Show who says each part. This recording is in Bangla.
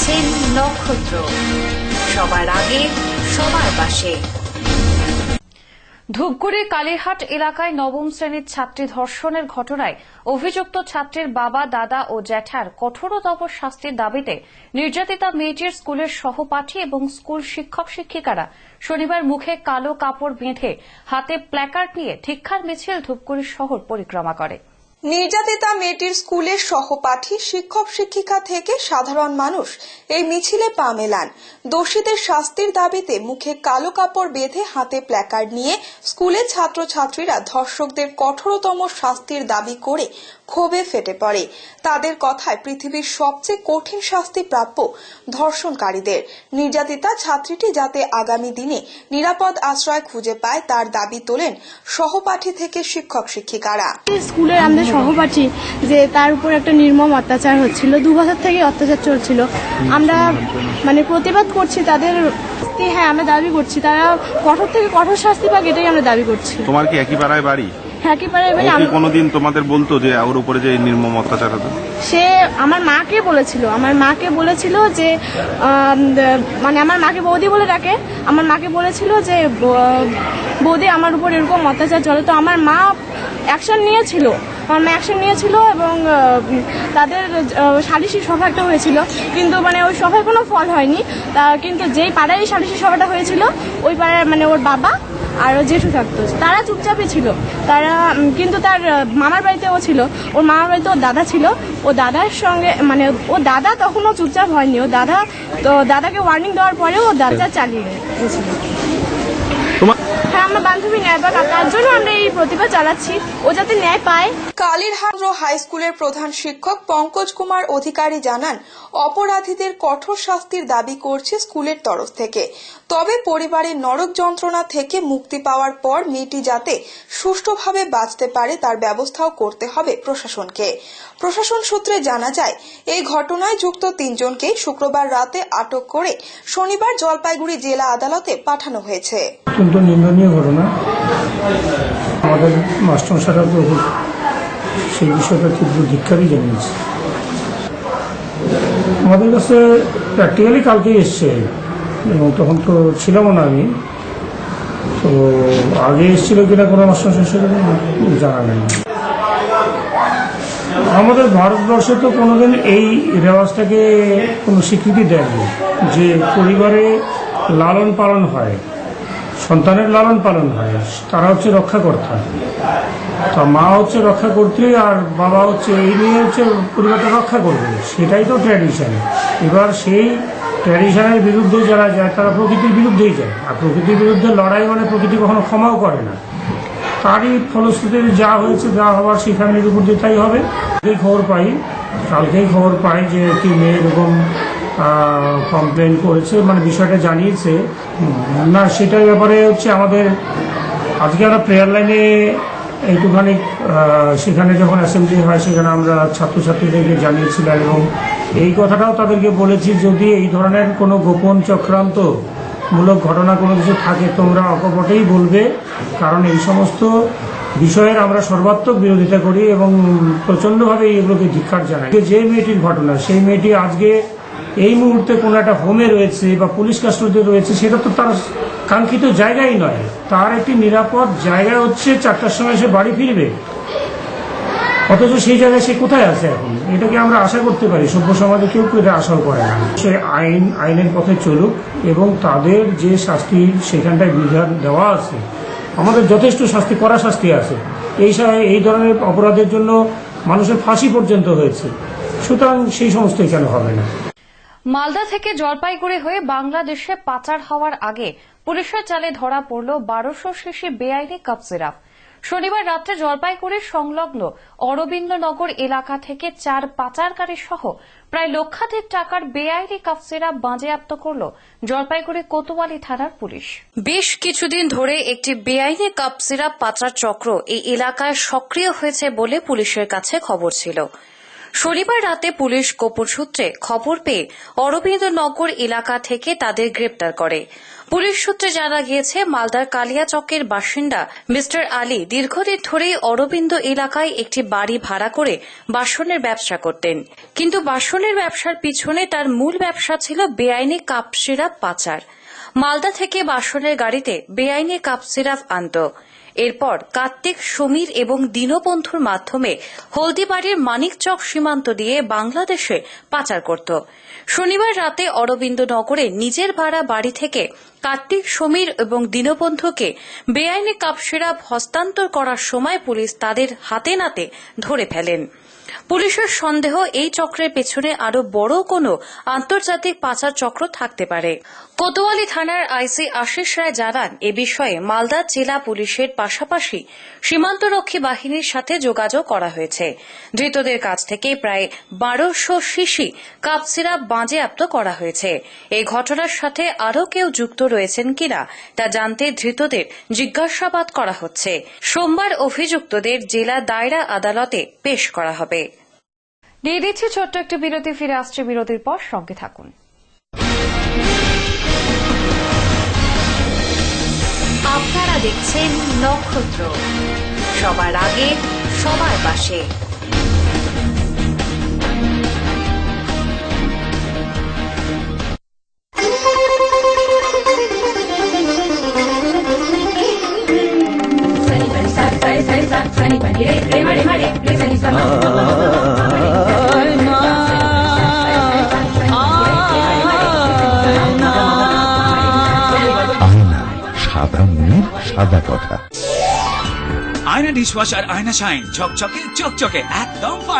Speaker 1: দেখছেন নক্ষত্র, সবার আগে সবার পাশে। ধূপগুড়ির কালীহাট এলাকায় নবম শ্রেণীর ছাত্রী ধর্ষণের ঘটনায় অভিযুক্ত ছাত্রীর বাবা, দাদা ও জ্যাঠার কঠোরতম শাস্তির দাবিতে নির্যাতিতা মেয়েটির স্কুলের সহপাঠী এবং স্কুল শিক্ষক শিক্ষিকারা শনিবার মুখে কালো কাপড় বেঁধে হাতে প্ল্যাকার্ড নিয়ে ধিক্কার মিছিল ধূপগুড়ি শহর পরিক্রমা করে।
Speaker 2: নির্যাতিতা মেয়েটির স্কুলের সহপাঠী, শিক্ষক শিক্ষিকা থেকে সাধারণ মানুষ এই মিছিলে পা মেলান। দোষীদের শাস্তির দাবিতে মুখে কালো কাপড় বেঁধে হাতে প্ল্যাকার্ড নিয়ে স্কুলের ছাত্রছাত্রীরা ধর্ষকদের কঠোরতম শাস্তির দাবি করে ক্ষোভে ফেটে পড়ে। তাদের কথায় পৃথিবীর সবচেয়ে কঠিন শাস্তি প্রাপ্য ধর্ষণকারীদের। নির্যাতিতা ছাত্রীটি যাতে আগামী দিনে নিরাপদ আশ্রয় খুঁজে পায় তার দাবি তোলেন সহপাঠী থেকে শিক্ষক শিক্ষিকারা।
Speaker 3: স্কুলের আমাদের সহপাঠী যে তার উপর একটা নির্মম অত্যাচার হচ্ছিল, 2 বছর থেকে অত্যাচার চলছিল। আমরা প্রতিবাদ করছি তাদের। হ্যাঁ, আমরা দাবি করছি তারা কঠোর থেকে কঠোর শাস্তি পাক, এটাই আমরা দাবি করছি।
Speaker 4: তোমার কি একই পাড়ায় বাড়ি?
Speaker 3: একই পাড়ায় বাড়ি।
Speaker 4: আমি কোনোদিন তোমাদের বলতো যে ওর উপরে যে নির্মম অত্যাচার হতো?
Speaker 3: সে আমার মাকে বলেছিল যে আমার মাকে বৌদি বলে ডাকে। আমার মাকে বলেছিল যে বৌদি আমার উপর এরকম অত্যাচার চলে। তো আমার মা অ্যাকশন নিয়েছিল এবং তাদের সালিশি সভা একটা হয়েছিল, কিন্তু ওই সভায় কোনো ফল হয়নি। কিন্তু যেই পাড়ায় এই সালিশি সভাটা হয়েছিল ওই পাড়ায় ওর বাবা আর জেঠু থাকতো, তারা চুপচাপই ছিল। কিন্তু তার মামার বাড়িতেও ছিল, ওর মামার বাড়িতে ওর দাদা ছিল। ও দাদার সঙ্গে ও দাদা তখনও চুপচাপ হয়নি। ও দাদাকে ওয়ার্নিং দেওয়ার পরেও ও দাদা চালিয়ে গেছিল। হ্যাঁ, আমার বান্ধবী ন্যায় পাক, তার জন্য আমরা এই প্রতিবাদ চালাচ্ছি, ও যাতে ন্যায় পায়।
Speaker 2: কালীরহাট হাই স্কুলের প্রধান শিক্ষক পঙ্কজ কুমার অধিকারী জানান, অপরাধীদের কঠোর শাস্তির দাবি করছে স্কুলের তরফ থেকে। তবে পরিবারের নরক যন্ত্রণা থেকে মুক্তি পাওয়ার পর মেয়েটি যাতে সুষ্ঠুভাবে বাঁচতে পারে তার ব্যবস্থাও করতে হবে প্রশাসনকে। প্রশাসন সূত্রে জানা যায়, এই ঘটনায় যুক্ত 3 জনকে শুক্রবার রাতে আটক করে শনিবার জলপাইগুড়ি জেলা আদালতে পাঠানো হয়েছে।
Speaker 5: অত্যন্ত নিন্দনীয় ঘটনা। আমাদের মাস্টারমশাইরা সেই বিষয়টা তীব্র ধিক্কারই জানিয়েছে। আমাদের কাছে প্র্যাকটিক্যালি কালকেই এসছে এবং তখন তো ছিলাম না আমি। তো আগে এসেছিল কিনা কোনো মাস্টারমশাই সেটা জানা নেই। আমাদের ভারতবর্ষে তো কোনোদিন এই রেওয়াজটাকে কোনো স্বীকৃতি দেয়নি যে পরিবারে লালন পালন হয়, সন্তানের লালন পালন হয়, তারা হচ্ছে রক্ষাকর্তা। তা মা হচ্ছে রক্ষাকর্ত্রী আর বাবা হচ্ছে এই নিয়ে পরিবারটা রক্ষা করবে, সেটাই তো ট্র্যাডিশন। এবার সেই ট্র্যাডিশনের বিরুদ্ধে যারা যায় তারা প্রকৃতির বিরুদ্ধেই যায়, আর প্রকৃতির বিরুদ্ধে লড়াই প্রকৃতি কখনো ক্ষমাও করে না। তারই ফলশ্রুতিতে যা হয়েছে, যা হওয়ার সেই ফ্যামিলির উপর দিয়ে তাই হবে। কালকেই খবর পাই যে একটি মেয়ে এরকম কমপ্লেন করেছে, বিষয়টা জানিয়েছে না। সেটার ব্যাপারে আমাদের আজকে আমরা প্রেয়ার লাইনে এইটুখানি সেখানে যখন অ্যাসেম্বলি হয় সেখানে আমরা ছাত্রছাত্রীদেরকে জানিয়েছিলাম এবং এই কথাটাও তাদেরকে বলেছি, যদি এই ধরনের কোনো গোপন চক্রান্তমূলক ঘটনা কোনো কিছু থাকে তোমরা অকপটেই বলবে, কারণ এই সমস্ত বিষয়ের আমরা সর্বাত্মক বিরোধিতা করি এবং প্রচণ্ডভাবে এগুলোকে ধিক্কার জানাই। যে মেয়েটির ঘটনা, সেই মেয়েটি আজকে এই মুহূর্তে কোনো একটা হোমে রয়েছে বা পুলিশ কাস্টডিতে রয়েছে, সেটা তো তার কাঙ্ক্ষিত জায়গাই নয়। তার একটি নিরাপদ জায়গা হচ্ছে 4টার সময় সে বাড়ি ফিরবে, অথচ সেই জায়গায় সে কোথায় আছে এখন? এটাকে আমরা আশা করতে পারি? সভ্য সমাজে কেউ এটা আশাও করে না। সে আইনের পথে চলুক এবং তাদের যে শাস্তি সেখানটায় বিধান দেওয়া আছে, আমাদের যথেষ্ট শাস্তি, কড়া শাস্তি আছে। এই ধরনের অপরাধের জন্য মানুষের ফাঁসি পর্যন্ত হয়েছে, সুতরাং সেই সমস্তই কেন হবে না?
Speaker 1: মালদা থেকে জলপাইগুড়ি হয়ে বাংলাদেশে পাচার হওয়ার আগে পুলিশের জালে ধরা পড়ল 1200 শিশি বেআইনি কাপ সিরাপ। শনিবার রাত্রে জলপাইগুড়ির সংলগ্ন অরবিন্দনগর এলাকা থেকে 4 পাচারকারী সহ প্রায় লক্ষাধিক টাকার বেআইনি কাপ সিরাপ বাজেয়াপ্ত করল জলপাইগুড়ি কোতোয়ালি থানার পুলিশ। বেশ কিছুদিন ধরে একটি বেআইনি কাপ সিরাপ পাচার চক্র এই এলাকায় সক্রিয় হয়েছে বলে পুলিশের কাছে খবর ছিল। শনিবার রাতে পুলিশ গোপন সূত্রে খবর পেয়ে অরবিন্দনগর এলাকা থেকে তাদের গ্রেপ্তার করে। পুলিশ সূত্রে জানা গিয়েছে, মালদার কালিয়াচকের বাসিন্দা মিস্টার আলী দীর্ঘদিন ধরেই অরবিন্দ এলাকায় একটি বাড়ি ভাড়া করে বাসনের ব্যবসা করতেন। কিন্তু বাসনের ব্যবসার পিছনে তার মূল ব্যবসা ছিল বেআইনি কাপ সিরাপ পাচার। মালদা থেকে বাসনের গাড়িতে বেআইনি কাপ সিরাপ আনত। এরপর কার্তিক, সমীর এবং দীনবন্ধুর মাধ্যমে হলদিবাড়ির মানিকচক সীমান্ত দিয়ে বাংলাদেশে পাচার করত। শনিবার রাতে অরবিন্দনগরে নিজের ভাড়া বাড়ি থেকে কার্তিক, সমীর এবং দীনবন্ধুকে বেআইনি কাপ সিরাপ হস্তান্তর করার সময় পুলিশ তাদের হাতে নাতে ধরে ফেলেন। পুলিশের সন্দেহ, এই চক্রের পেছনে আরো বড় কোনো আন্তর্জাতিক পাচার চক্র থাকতে পারে। কোতোয়ালি থানার আইসি আশিস রায় জানান, এ বিষয়ে মালদা জেলা পুলিশের পাশাপাশি সীমান্তরক্ষী বাহিনীর সাথে যোগাযোগ করা হয়েছে। ধৃতদের কাছ থেকে প্রায় 1200 শিশি কাপ সিরাপ বাজেয়াপ্ত করা হয়েছে। এই ঘটনার সাথে আরও কেউ যুক্ত রয়েছেন কিনা তা জানতে ধৃতদের জিজ্ঞাসাবাদ করা হচ্ছে। সোমবার অভিযুক্তদের জেলা দায়রা আদালতে পেশ করা হবে।
Speaker 6: নিয়ে দিচ্ছি ছোট্ট একটি বিরতি, ফিরে আসছে বিরতির পর, সঙ্গে থাকুন।
Speaker 1: আপনারা দেখছেন নক্ষত্র, সবার আগে সবার পাশে।
Speaker 7: সাদা মনের সাদা কথা।
Speaker 8: আয়না ডিশওয়াশার, আয়না শাইন, ঝকঝকে চকচকে, একদম